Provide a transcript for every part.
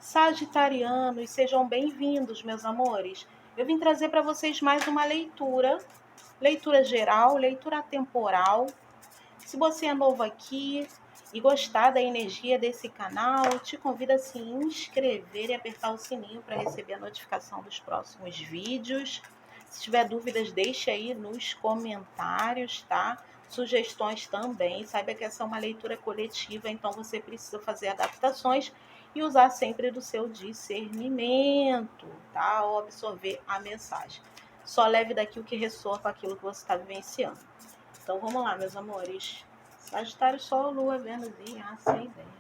Sagitarianos, sejam bem-vindos, meus amores. Eu vim trazer para vocês mais uma leitura geral, leitura temporal. Se você é novo aqui e gostar da energia desse canal, eu te convido a se inscrever e apertar o sininho para receber a notificação dos próximos vídeos. Se tiver dúvidas, deixe aí nos comentários, tá? Sugestões também. Saiba que essa é uma leitura coletiva, então você precisa fazer adaptações e usar sempre do seu discernimento, tá? Ao absorver a mensagem. Só leve daqui o que ressoa com aquilo que você está vivenciando. Então vamos lá, meus amores. Sagitário, Sol, Lua, Vênus e Ascendente.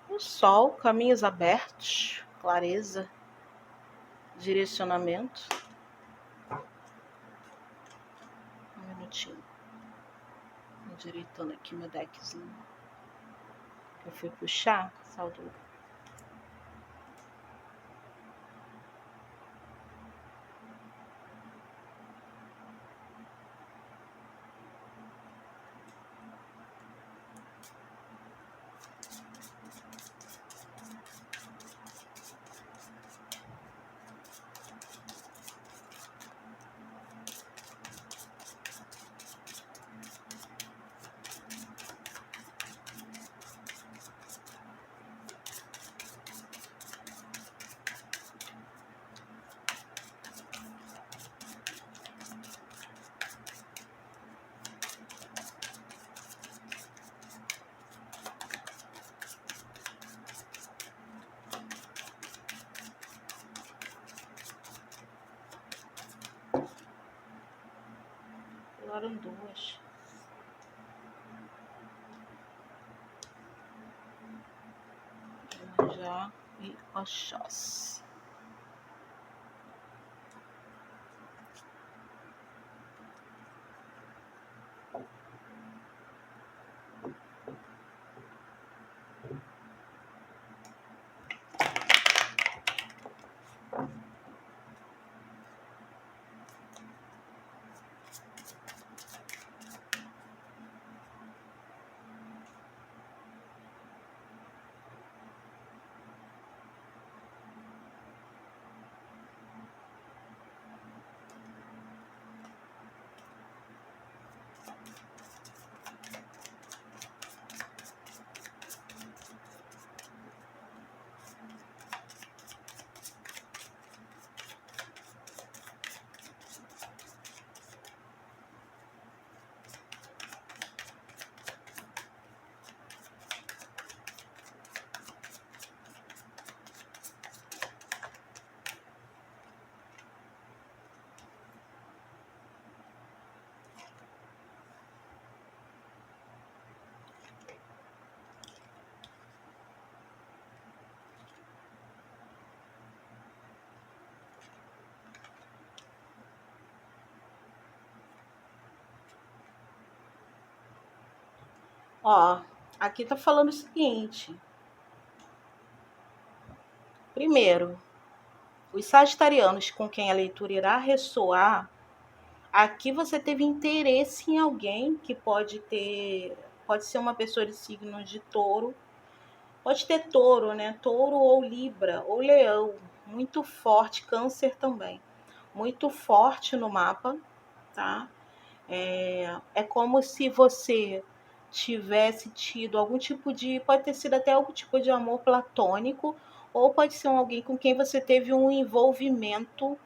O Sol, caminhos abertos, clareza, direcionamento. Um minutinho. Endireitando aqui meu deckzinho. Eu fui puxar, saldo. Eram duas. Já e Oxóssi. Ó, aqui tá falando o seguinte. Primeiro, os sagitarianos com quem a leitura irá ressoar, aqui você teve interesse em alguém que pode ser uma pessoa de signo de touro, pode ter touro, né? Touro ou libra, ou leão, muito forte, câncer também, muito forte no mapa, tá? É como se você tivesse tido algum tipo de, pode ter sido até algum tipo de amor platônico, ou pode ser alguém com quem você teve um envolvimento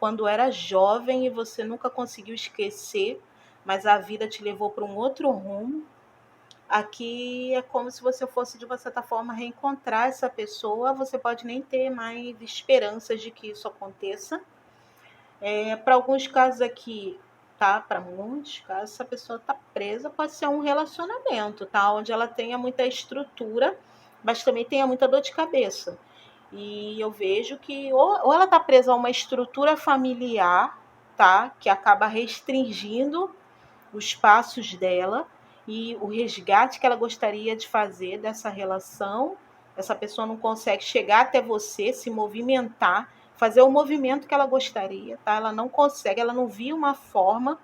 quando era jovem e você nunca conseguiu esquecer, mas a vida te levou para um outro rumo. aqui é como se você fosse, de uma certa forma, reencontrar essa pessoa. Você pode nem ter mais esperanças de que isso aconteça. Para alguns casos aqui, tá? Para muitos casos, essa pessoa está presa, pode ser um relacionamento, tá? Onde ela tenha muita estrutura, mas também tenha muita dor de cabeça. E eu vejo que ou ela está presa a uma estrutura familiar, tá? Que acaba restringindo os passos dela e o resgate que ela gostaria de fazer dessa relação. Essa pessoa não consegue chegar até você, se movimentar, fazer o movimento que ela gostaria, tá? Ela não consegue, ela não viu uma forma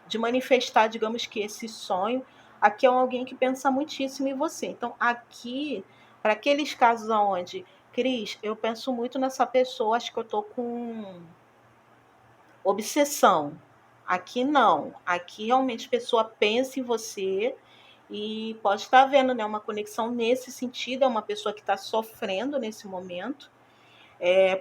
de manifestar, digamos que esse sonho. Aqui é alguém que pensa muitíssimo em você. Então, aqui, para aqueles casos onde, Cris, eu penso muito nessa pessoa, acho que eu tô com obsessão. Aqui não. Aqui realmente a pessoa pensa em você e pode estar vendo, né, uma conexão nesse sentido. É uma pessoa que está sofrendo nesse momento.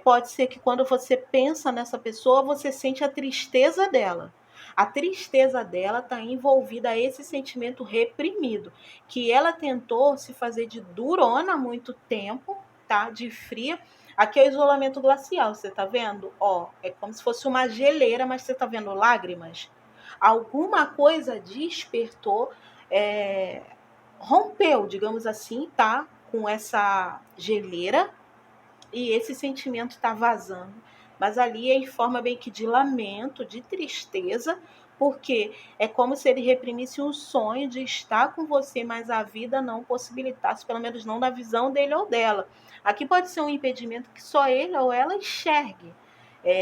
Pode ser que quando você pensa nessa pessoa, você sente a tristeza dela. A tristeza dela está envolvida a esse sentimento reprimido, que ela tentou se fazer de durona há muito tempo, tá? De fria. Aqui é o isolamento glacial, você tá vendo? Ó, é como se fosse uma geleira, mas você tá vendo lágrimas? Alguma coisa despertou, rompeu, digamos assim, tá? Com essa geleira, e esse sentimento está vazando. Mas ali é em forma bem que de lamento, de tristeza, porque é como se ele reprimisse um sonho de estar com você, mas a vida não possibilitasse, pelo menos não na visão dele ou dela. Aqui pode ser um impedimento que só ele ou ela enxergue.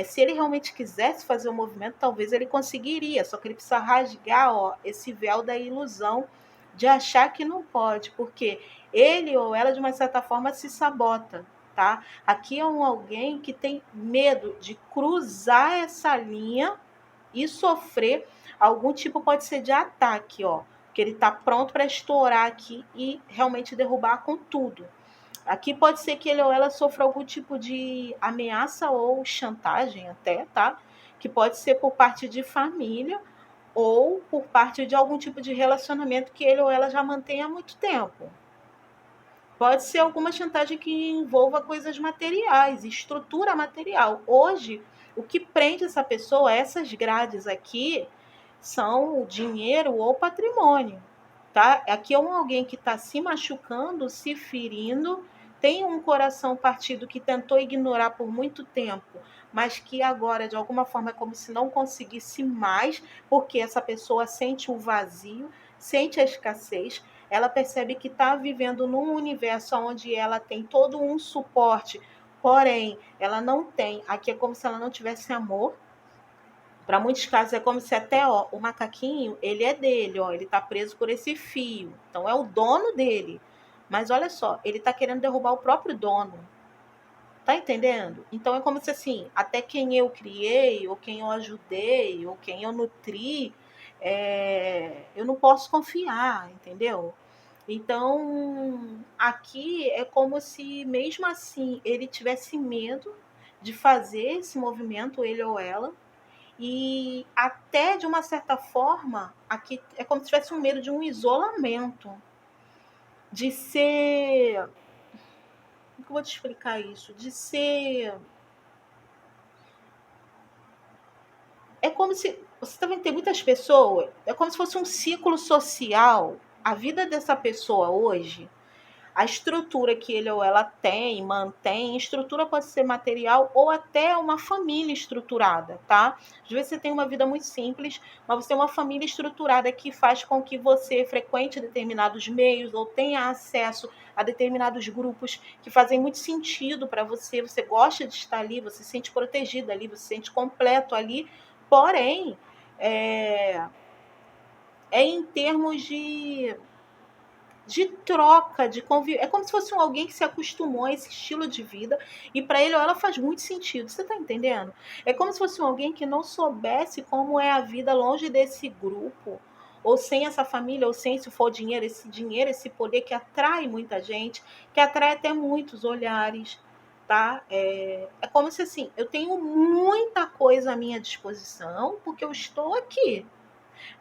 Se ele realmente quisesse fazer o movimento, talvez ele conseguiria, só que ele precisa rasgar, ó, esse véu da ilusão de achar que não pode, porque ele ou ela, de uma certa forma, se sabota, tá? Aqui é alguém que tem medo de cruzar essa linha e sofrer algum tipo, pode ser de ataque, ó, que ele está pronto para estourar aqui e realmente derrubar com tudo. Aqui pode ser que ele ou ela sofra algum tipo de ameaça ou chantagem até, tá? Que pode ser por parte de família ou por parte de algum tipo de relacionamento que ele ou ela já mantém há muito tempo. Pode ser alguma chantagem que envolva coisas materiais, estrutura material. Hoje, o que prende essa pessoa, essas grades aqui, são o dinheiro ou patrimônio, tá? Aqui é alguém que está se machucando, se ferindo, tem um coração partido que tentou ignorar por muito tempo, mas que agora, de alguma forma, é como se não conseguisse mais, porque essa pessoa sente o vazio, sente a escassez, ela percebe que está vivendo num universo onde ela tem todo um suporte, porém, ela não tem. Aqui é como se ela não tivesse amor. Para muitos casos é como se até, ó, o macaquinho, ele é dele, ó, ele está preso por esse fio. Então é o dono dele. Mas olha só, ele está querendo derrubar o próprio dono. Tá entendendo? Então é como se assim, até quem eu criei, ou quem eu ajudei, ou quem eu nutri, eu não posso confiar, entendeu? Então, aqui é como se, mesmo assim, ele tivesse medo de fazer esse movimento, ele ou ela, e até de uma certa forma, aqui é como se tivesse um medo de um isolamento, de ser. Como que eu vou te explicar isso? De ser. É como se. Você também tem muitas pessoas. É como se fosse um ciclo social. A vida dessa pessoa hoje, a estrutura que ele ou ela tem, mantém, estrutura pode ser material ou até uma família estruturada, tá? Às vezes você tem uma vida muito simples, mas você tem uma família estruturada que faz com que você frequente determinados meios ou tenha acesso a determinados grupos que fazem muito sentido para você, você gosta de estar ali, você se sente protegido ali, você se sente completo ali, porém, é em termos de troca, de convívio. É como se fosse alguém que se acostumou a esse estilo de vida e para ele ou ela faz muito sentido. Você está entendendo? É como se fosse alguém que não soubesse como é a vida longe desse grupo, ou sem essa família, ou sem, se for dinheiro, esse poder que atrai muita gente, que atrai até muitos olhares, tá? É como se assim, eu tenho muita coisa à minha disposição, porque eu estou aqui.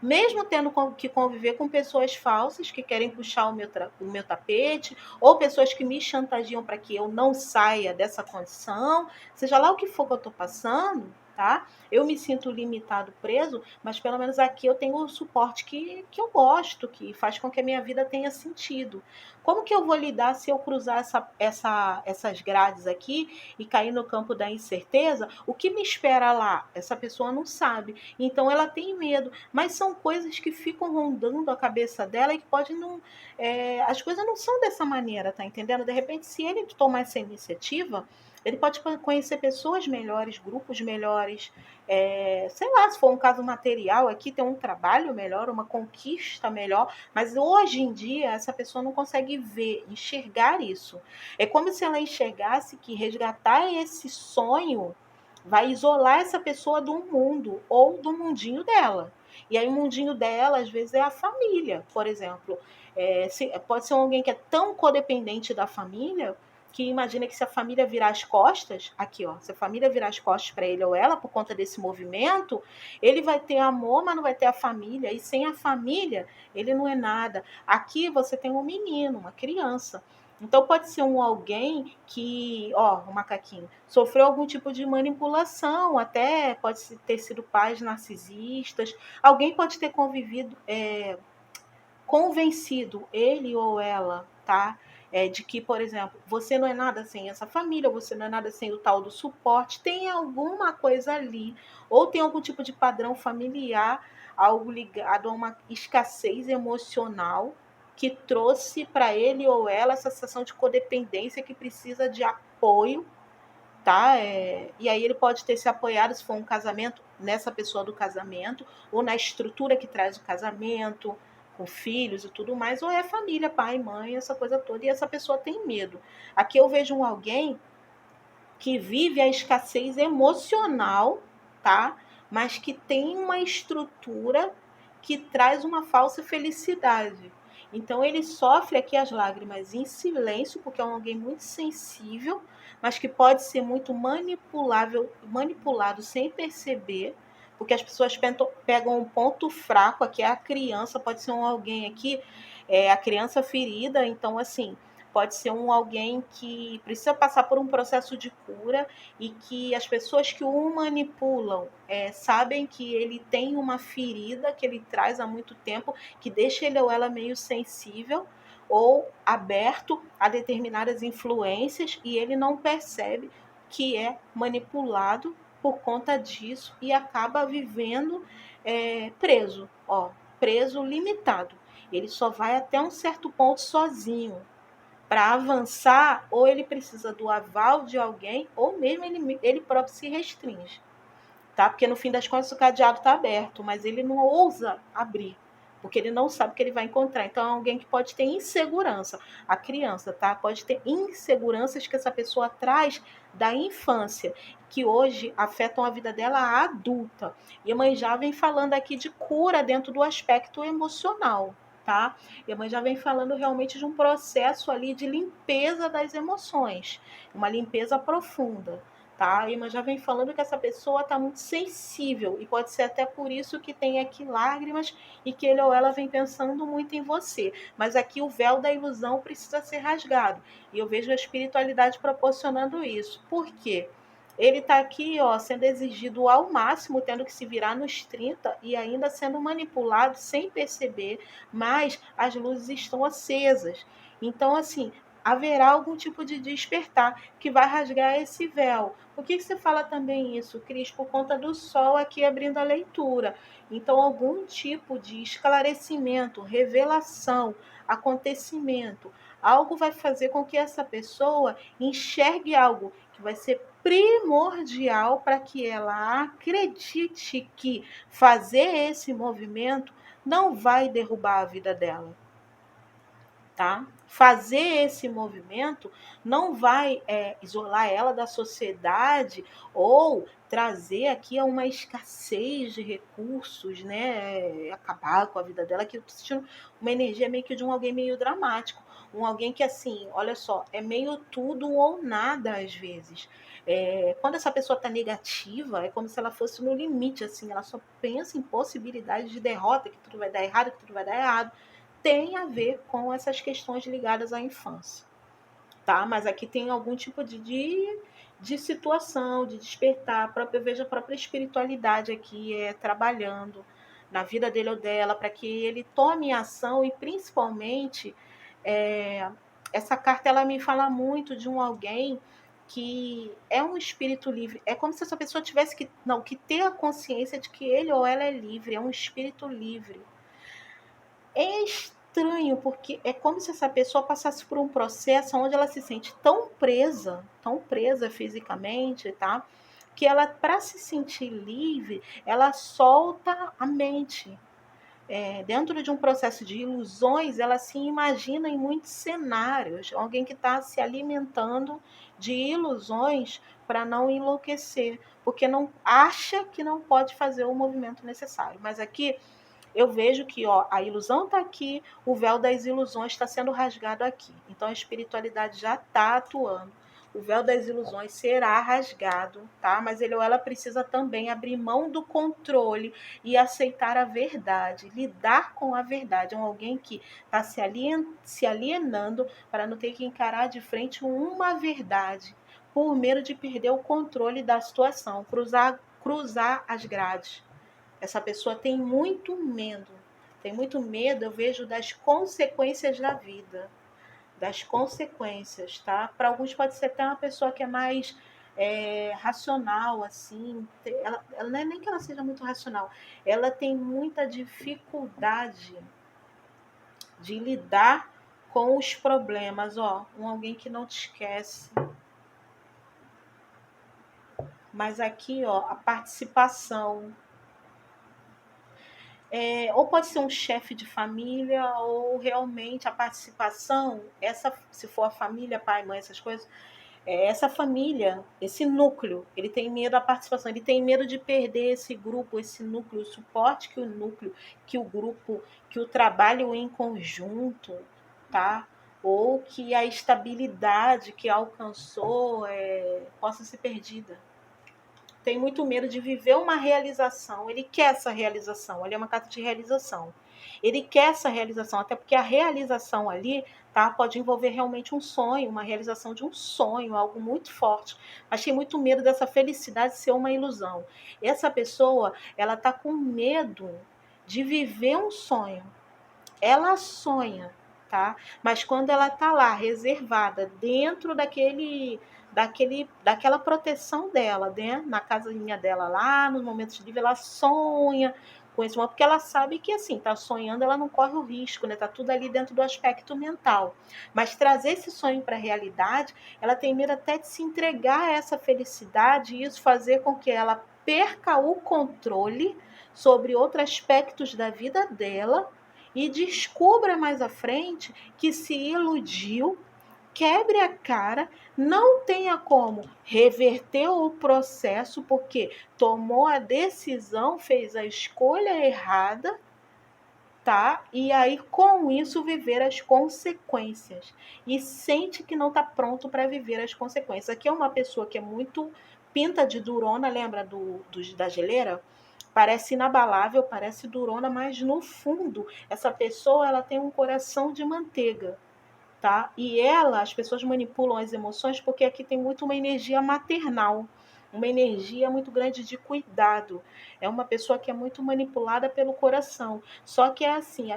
mesmo tendo que conviver com pessoas falsas que querem puxar o meu tapete, ou pessoas que me chantageam para que eu não saia dessa condição, seja lá o que for que eu estou passando, tá? Eu me sinto limitado, preso, mas pelo menos aqui eu tenho o suporte que eu gosto, que faz com que a minha vida tenha sentido. Como que eu vou lidar se eu cruzar essas grades aqui e cair no campo da incerteza? O que me espera lá? Essa pessoa não sabe. Então ela tem medo. Mas são coisas que ficam rondando a cabeça dela e que pode não. As coisas não são dessa maneira, tá entendendo? De repente, se ele tomar essa iniciativa, ele pode conhecer pessoas melhores, grupos melhores, sei lá, se for um caso material aqui, ter um trabalho melhor, uma conquista melhor, mas hoje em dia essa pessoa não consegue ver, enxergar isso. É como se ela enxergasse que resgatar esse sonho vai isolar essa pessoa do mundo ou do mundinho dela. E aí o mundinho dela, às vezes, é a família, por exemplo. Pode ser alguém que é tão codependente da família que imagina que se a família virar as costas, aqui ó, se a família virar as costas para ele ou ela por conta desse movimento, ele vai ter amor, mas não vai ter a família, e sem a família ele não é nada. Aqui você tem um menino, uma criança. Então pode ser um alguém que, ó, o macaquinho, sofreu algum tipo de manipulação, até pode ter sido pais narcisistas, alguém pode ter convencido ele ou ela, tá? De que, por exemplo, você não é nada sem essa família, você não é nada sem o tal do suporte, tem alguma coisa ali, ou tem algum tipo de padrão familiar, algo ligado a uma escassez emocional que trouxe para ele ou ela essa sensação de codependência que precisa de apoio, tá? E aí ele pode ter se apoiado, se for um casamento, nessa pessoa do casamento, ou na estrutura que traz o casamento, com filhos e tudo mais, ou é família, pai, mãe, essa coisa toda, e essa pessoa tem medo. Aqui eu vejo alguém que vive a escassez emocional, tá? Mas que tem uma estrutura que traz uma falsa felicidade. Então ele sofre aqui as lágrimas em silêncio, porque é alguém muito sensível, mas que pode ser muito manipulado sem perceber, porque as pessoas pegam um ponto fraco, aqui é a criança, pode ser alguém aqui, a criança ferida, então assim, pode ser alguém que precisa passar por um processo de cura e que as pessoas que o manipulam sabem que ele tem uma ferida que ele traz há muito tempo, que deixa ele ou ela meio sensível ou aberto a determinadas influências e ele não percebe que é manipulado por conta disso e acaba vivendo preso, preso limitado. Ele só vai até um certo ponto sozinho. Para avançar, ou ele precisa do aval de alguém, ou mesmo ele próprio se restringe, tá? Porque no fim das contas o cadeado está aberto, mas ele não ousa abrir, porque ele não sabe o que ele vai encontrar. Então é alguém que pode ter insegurança. A criança, tá? Pode ter inseguranças que essa pessoa traz da infância, que hoje afetam a vida dela adulta. E a mãe já vem falando aqui de cura dentro do aspecto emocional, tá? E a mãe já vem falando realmente de um processo ali de limpeza das emoções, uma limpeza profunda, tá? A irmã já vem falando que essa pessoa está muito sensível e pode ser até por isso que tem aqui lágrimas e que ele ou ela vem pensando muito em você. Mas aqui o véu da ilusão precisa ser rasgado e eu vejo a espiritualidade proporcionando isso. Por quê? Ele está aqui, ó, sendo exigido ao máximo, tendo que se virar nos 30 e ainda sendo manipulado sem perceber, mas as luzes estão acesas. Então, assim, haverá algum tipo de despertar que vai rasgar esse véu. Por que você fala também isso, Cris? Por conta do sol aqui abrindo a leitura. Então, algum tipo de esclarecimento, revelação, acontecimento, algo vai fazer com que essa pessoa enxergue algo que vai ser primordial para que ela acredite que fazer esse movimento não vai derrubar a vida dela, tá? Fazer esse movimento não vai isolar ela da sociedade ou trazer aqui a uma escassez de recursos, né? Acabar com a vida dela, que eu tô sentindo uma energia meio que de alguém meio dramático. Um alguém que, assim, olha só, é meio tudo ou nada às vezes. Quando essa pessoa está negativa, é como se ela fosse no limite, assim, ela só pensa em possibilidades de derrota, que tudo vai dar errado, que tudo vai dar errado. Tem a ver com essas questões ligadas à infância, tá? Mas aqui tem algum tipo de situação, de despertar. Eu vejo a própria espiritualidade aqui trabalhando na vida dele ou dela, para que ele tome ação e, principalmente, essa carta ela me fala muito de um alguém que é um espírito livre. É como se essa pessoa tivesse que ter a consciência de que ele ou ela é livre, é um espírito livre. É estranho, porque é como se essa pessoa passasse por um processo onde ela se sente tão presa fisicamente, tá? Que ela, para se sentir livre, ela solta a mente. Dentro de um processo de ilusões, ela se imagina em muitos cenários. Alguém que está se alimentando de ilusões para não enlouquecer, porque não acha que não pode fazer o movimento necessário. Mas aqui eu vejo que a ilusão está aqui, o véu das ilusões está sendo rasgado aqui. Então a espiritualidade já está atuando. O véu das ilusões será rasgado, tá? Mas ele ou ela precisa também abrir mão do controle e aceitar a verdade, lidar com a verdade. É alguém que está se alienando para não ter que encarar de frente uma verdade, por medo de perder o controle da situação, cruzar as grades. Essa pessoa tem muito medo. Tem muito medo, eu vejo, das consequências da vida. Das consequências, tá? Para alguns pode ser até uma pessoa que é mais racional, assim. Ela não é nem que ela seja muito racional. Ela tem muita dificuldade de lidar com os problemas. Alguém que não te esquece. Mas aqui, a participação. Ou pode ser um chefe de família, ou realmente a participação, se for a família, pai, mãe, essas coisas, essa família, esse núcleo, ele tem medo da participação, ele tem medo de perder esse grupo, esse núcleo, o suporte que o núcleo, que o grupo, que o trabalho em conjunto, tá? Ou que a estabilidade que alcançou possa ser perdida. Tem muito medo de viver uma realização. Ele quer essa realização. Ele é uma carta de realização. Ele quer essa realização, até porque a realização ali, tá, pode envolver realmente um sonho, uma realização de um sonho, algo muito forte. Mas tem muito medo dessa felicidade ser uma ilusão. Essa pessoa, ela tá com medo de viver um sonho. Ela sonha, tá? Mas quando ela tá lá reservada dentro daquela proteção dela, né? Na casinha dela lá, nos momentos de livre, ela sonha com esse momento, porque ela sabe que, assim, tá sonhando, ela não corre o risco, né? Tá tudo ali dentro do aspecto mental. Mas trazer esse sonho para a realidade, ela tem medo até de se entregar a essa felicidade e isso fazer com que ela perca o controle sobre outros aspectos da vida dela e descubra mais à frente que se iludiu, quebre a cara, não tenha como reverter o processo porque tomou a decisão, fez a escolha errada, tá? E aí com isso viver as consequências e sente que não está pronto para viver as consequências. Aqui é uma pessoa que é muito pinta de durona, lembra da geleira? Parece inabalável, parece durona, mas no fundo essa pessoa ela tem um coração de manteiga, tá? E as pessoas manipulam as emoções porque aqui tem muito uma energia maternal, uma energia muito grande de cuidado. É uma pessoa que é muito manipulada pelo coração. Só que é assim,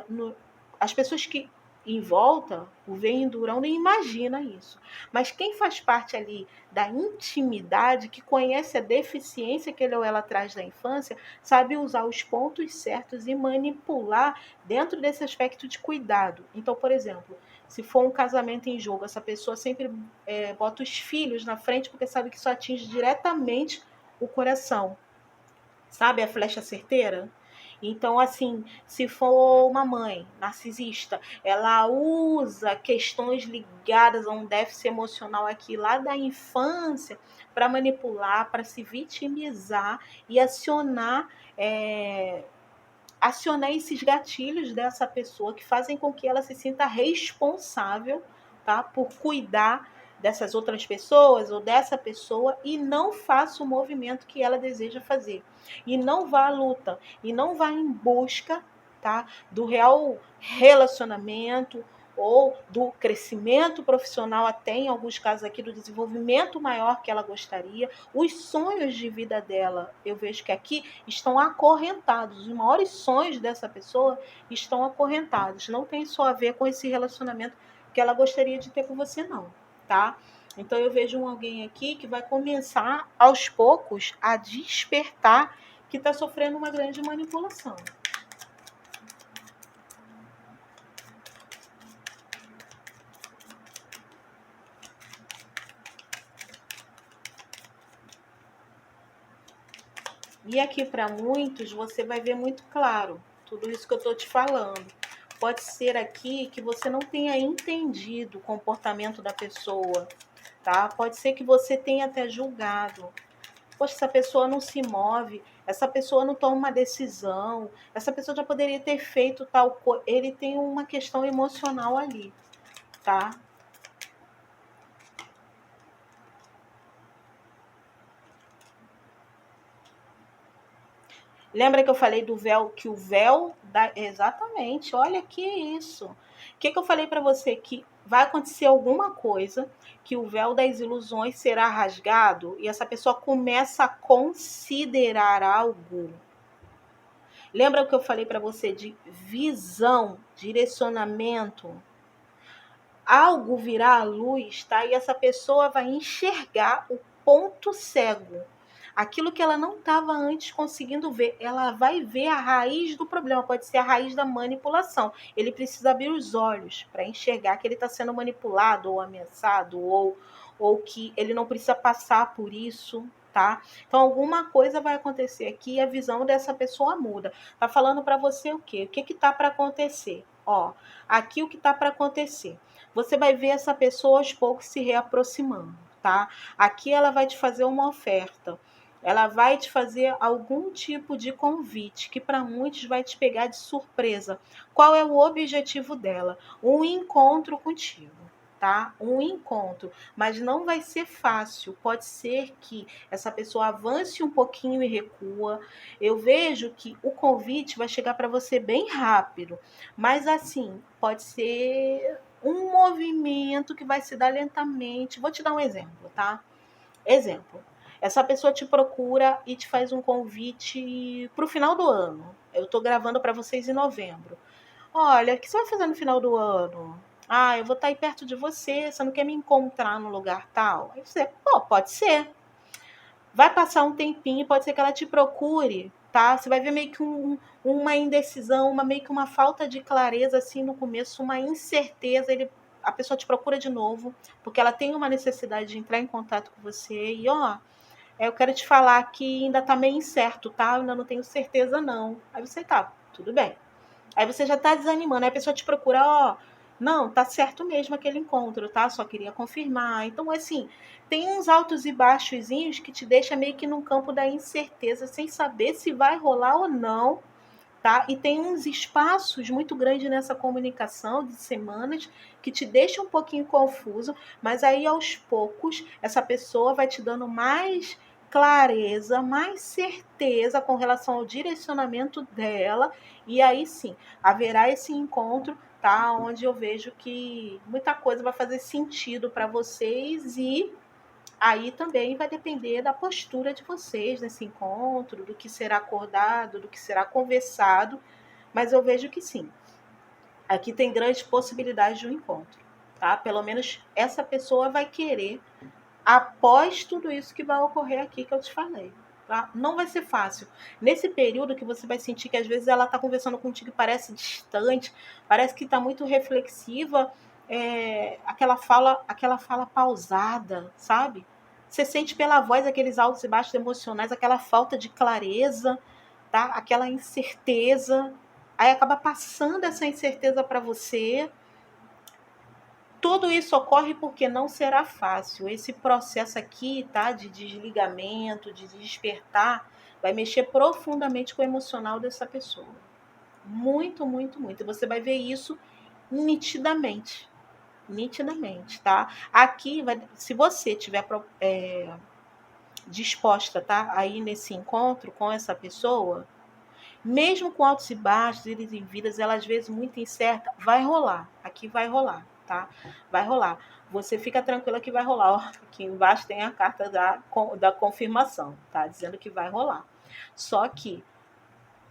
as pessoas que em volta, o veem durão nem imagina isso. Mas quem faz parte ali da intimidade, que conhece a deficiência que ele ou ela traz da infância, sabe usar os pontos certos e manipular dentro desse aspecto de cuidado. Então, por exemplo, se for um casamento em jogo, essa pessoa sempre bota os filhos na frente porque sabe que isso atinge diretamente o coração. Sabe a flecha certeira? Então, assim, se for uma mãe narcisista, ela usa questões ligadas a um déficit emocional aqui lá da infância para manipular, para se vitimizar e acionar acionar esses gatilhos dessa pessoa que fazem com que ela se sinta responsável, tá, por cuidar dessas outras pessoas ou dessa pessoa e não faça o movimento que ela deseja fazer. E não vá à luta, e não vá em busca, tá, do real relacionamento ou do crescimento profissional, até em alguns casos aqui do desenvolvimento maior que ela gostaria. Os sonhos de vida dela, eu vejo que aqui estão acorrentados. Os maiores sonhos dessa pessoa estão acorrentados. Não tem só a ver com esse relacionamento que ela gostaria de ter com você, não, tá? Então eu vejo alguém aqui que vai começar aos poucos a despertar que está sofrendo uma grande manipulação. E aqui para muitos você vai ver muito claro tudo isso que eu estou te falando. Pode ser aqui que você não tenha entendido o comportamento da pessoa, tá? Pode ser que você tenha até julgado. Poxa, essa pessoa não se move, essa pessoa não toma uma decisão, essa pessoa já poderia ter feito tal coisa. Ele tem uma questão emocional ali, tá? Lembra que eu falei do véu, que o véu dá... Exatamente, olha que isso. O que eu falei para você? Que vai acontecer alguma coisa, que o véu das ilusões será rasgado e essa pessoa começa a considerar algo. Lembra o que eu falei para você de visão, direcionamento? Algo virá à luz, tá? E essa pessoa vai enxergar o ponto cego. Aquilo que ela não estava antes conseguindo ver, ela vai ver a raiz do problema, pode ser a raiz da manipulação. Ele precisa abrir os olhos para enxergar que ele está sendo manipulado ou ameaçado, ou que ele não precisa passar por isso, tá? Então alguma coisa vai acontecer aqui e a visão dessa pessoa muda. Tá falando para você o quê? O que tá para acontecer? Ó, aqui o que tá para acontecer. Você vai ver essa pessoa aos poucos se reaproximando, tá? Aqui ela vai te fazer uma oferta. Ela vai te fazer algum tipo de convite, que para muitos vai te pegar de surpresa. Qual é o objetivo dela? Um encontro contigo, tá? Um encontro, mas não vai ser fácil. Pode ser que essa pessoa avance um pouquinho e recua. Eu vejo que o convite vai chegar para você bem rápido, mas assim, pode ser um movimento que vai se dar lentamente. Vou te dar um exemplo, tá? Exemplo. Essa pessoa te procura e te faz um convite para o final do ano. Eu estou gravando para vocês em novembro. Olha, o que você vai fazer no final do ano? Ah, eu vou estar aí perto de você. Você não quer me encontrar no lugar tal? Aí você, pô, pode ser. Vai passar um tempinho, pode ser que ela te procure, tá? Você vai ver meio que uma indecisão, meio que uma falta de clareza assim no começo, uma incerteza. A pessoa te procura de novo, porque ela tem uma necessidade de entrar em contato com você. E ó, eu quero te falar que ainda tá meio incerto, tá? Eu ainda não tenho certeza, não. Aí você tá, tudo bem. Aí você já tá desanimando, aí a pessoa te procura, ó, não, tá certo mesmo aquele encontro, tá? Só queria confirmar. Então, assim, tem uns altos e baixozinhos que te deixa meio que num campo da incerteza, sem saber se vai rolar ou não, tá? E tem uns espaços muito grandes nessa comunicação de semanas que te deixa um pouquinho confuso, mas aí aos poucos essa pessoa vai te dando mais clareza, mais certeza com relação ao direcionamento dela, e aí sim, haverá esse encontro, tá? Onde eu vejo que muita coisa vai fazer sentido para vocês e aí também vai depender da postura de vocês nesse encontro, do que será acordado, do que será conversado, mas eu vejo que sim. Aqui tem grandes possibilidades de um encontro, tá? Pelo menos essa pessoa vai querer após tudo isso que vai ocorrer aqui que eu te falei. Tá? Não vai ser fácil. Nesse período que você vai sentir que às vezes ela está conversando contigo e parece distante, parece que está muito reflexiva, aquela fala pausada, sabe? Você sente pela voz aqueles altos e baixos emocionais, aquela falta de clareza, tá? Aquela incerteza. Aí acaba passando essa incerteza para você. Tudo isso ocorre porque não será fácil. Esse processo aqui, tá, de desligamento, de despertar, vai mexer profundamente com o emocional dessa pessoa. Muito, muito, muito. E você vai ver isso nitidamente. Nitidamente, tá? Aqui, se você tiver disposta, tá? Aí nesse encontro com essa pessoa, mesmo com altos e baixos, idas e vidas, ela às vezes muito incerta, vai rolar. Aqui vai rolar, tá? Vai rolar. Você fica tranquila que vai rolar. Ó, aqui embaixo tem a carta da confirmação, tá? Dizendo que vai rolar. Só que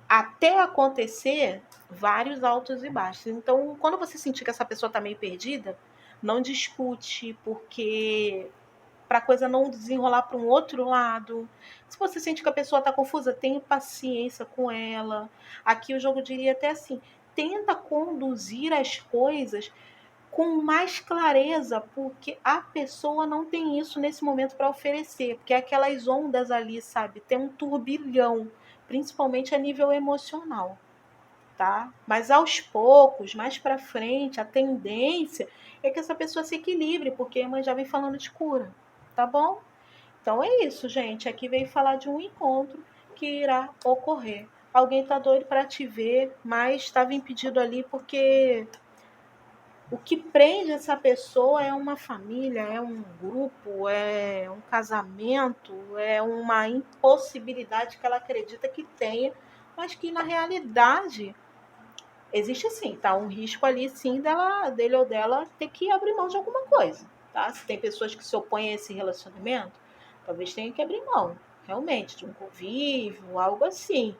até acontecer vários altos e baixos. Então, quando você sentir que essa pessoa está meio perdida, não discute, porque para a coisa não desenrolar para um outro lado. Se você sente que a pessoa está confusa, tenha paciência com ela. Aqui o jogo diria até assim: tenta conduzir as coisas com mais clareza, porque a pessoa não tem isso nesse momento para oferecer, porque aquelas ondas ali, sabe, tem um turbilhão, principalmente a nível emocional, tá? Mas aos poucos, mais para frente, a tendência é que essa pessoa se equilibre, porque a mãe já vem falando de cura, tá bom? Então é isso, gente. Aqui veio falar de um encontro que irá ocorrer. Alguém tá doido para te ver, mas estava impedido ali porque o que prende essa pessoa é uma família, é um grupo, é um casamento, é uma impossibilidade que ela acredita que tenha, mas que na realidade existe sim, tá? Um risco ali sim dele ou dela ter que abrir mão de alguma coisa, tá? Se tem pessoas que se opõem a esse relacionamento, talvez tenha que abrir mão, realmente, de um convívio, algo assim.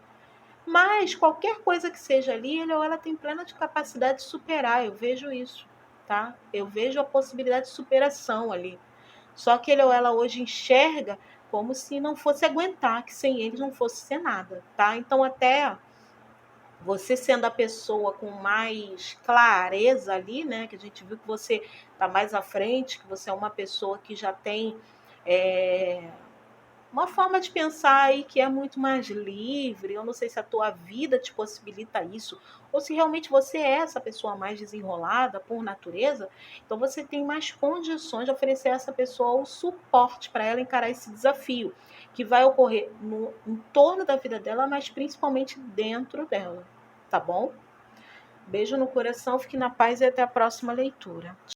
Mas qualquer coisa que seja ali, ele ou ela tem plena de capacidade de superar, eu vejo isso, tá? Eu vejo a possibilidade de superação ali. Só que ele ou ela hoje enxerga como se não fosse aguentar, que sem eles não fosse ser nada, tá? Então até você sendo a pessoa com mais clareza ali, né? Que a gente viu que você está mais à frente, que você é uma pessoa que já tem uma forma de pensar aí que é muito mais livre. Eu não sei se a tua vida te possibilita isso, ou se realmente você é essa pessoa mais desenrolada por natureza, então você tem mais condições de oferecer a essa pessoa o suporte para ela encarar esse desafio, que vai ocorrer no entorno da vida dela, mas principalmente dentro dela, tá bom? Beijo no coração, fique na paz e até a próxima leitura.